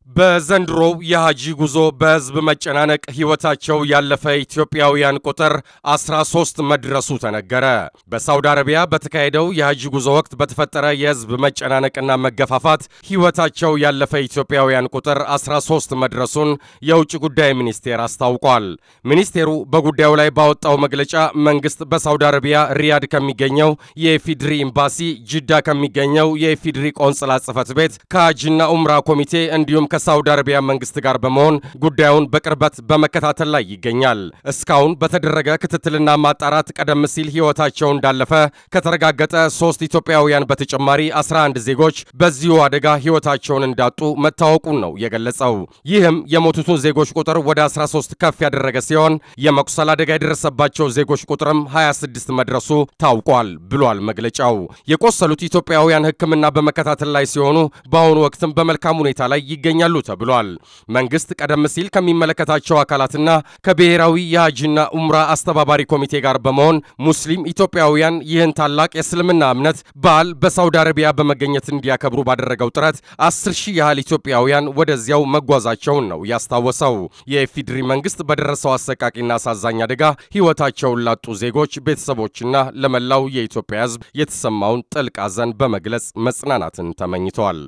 በዘንድሮው የሃጂ ጉዞ በህዝብ መጨናነቅ ህይወታቸው ያለፈ ኢትዮጵያውያን ቁጥር 13 መድረሱ ተነገረ። በሳውዲ አረቢያ በተካሄደው የሃጂ ጉዞ ወቅት በተፈጠረ የህዝብ መጨናነቅና መገፋፋት ህይወታቸው ያለፈ ኢትዮጵያውያን ቁጥር 13 መድረሱን የውጭ ጉዳይ ሚኒስቴር አስታውቋል። ሚኒስቴሩ በጉዳዩ ላይ ባወጣው መግለጫ መንግስት በሳውዲ አረቢያ ሪያድ ከሚገኘው የኢፌዴሪ ኤምባሲ፣ ጅዳ ከሚገኘው የኢፌዴሪ ቆንጽላ ጽሕፈት ቤት፣ ከሃጂና ኡምራ ኮሚቴ እንዲሁም ከሳውዲ አረቢያ መንግስት ጋር በመሆን ጉዳዩን በቅርበት በመከታተል ላይ ይገኛል። እስካሁን በተደረገ ክትትልና ማጣራት ቀደም ሲል ህይወታቸው እንዳለፈ ከተረጋገጠ 3 ኢትዮጵያውያን በተጨማሪ 11 ዜጎች በዚሁ አደጋ ህይወታቸውን እንዳጡ መታወቁን ነው የገለጸው። ይህም የሞቱትን ዜጎች ቁጥር ወደ 13 ከፍ ያደረገ ሲሆን የመቁሰል አደጋ የደረሰባቸው ዜጎች ቁጥርም 26 መድረሱ ታውቋል ብሏል መግለጫው። የቆሰሉት ኢትዮጵያውያን ሕክምና በመከታተል ላይ ሲሆኑ በአሁኑ ወቅትም በመልካም ሁኔታ ላይ ይገኛሉ ተብሏል። መንግስት ቀደም ሲል ከሚመለከታቸው አካላትና ከብሔራዊ የሃጂና ኡምራ አስተባባሪ ኮሚቴ ጋር በመሆን ሙስሊም ኢትዮጵያውያን ይህን ታላቅ የእስልምና እምነት በዓል በሳውዲ አረቢያ በመገኘት እንዲያከብሩ ባደረገው ጥረት 10,000 ያህል ኢትዮጵያውያን ወደዚያው መጓዛቸውን ነው ያስታወሰው። የኢፌዴሪ መንግስት በደረሰው አሰቃቂና አሳዛኝ አደጋ ህይወታቸውን ላጡ ዜጎች ቤተሰቦችና ለመላው የኢትዮጵያ ህዝብ የተሰማውን ጥልቅ ሐዘን በመግለጽ መጽናናትን ተመኝቷል።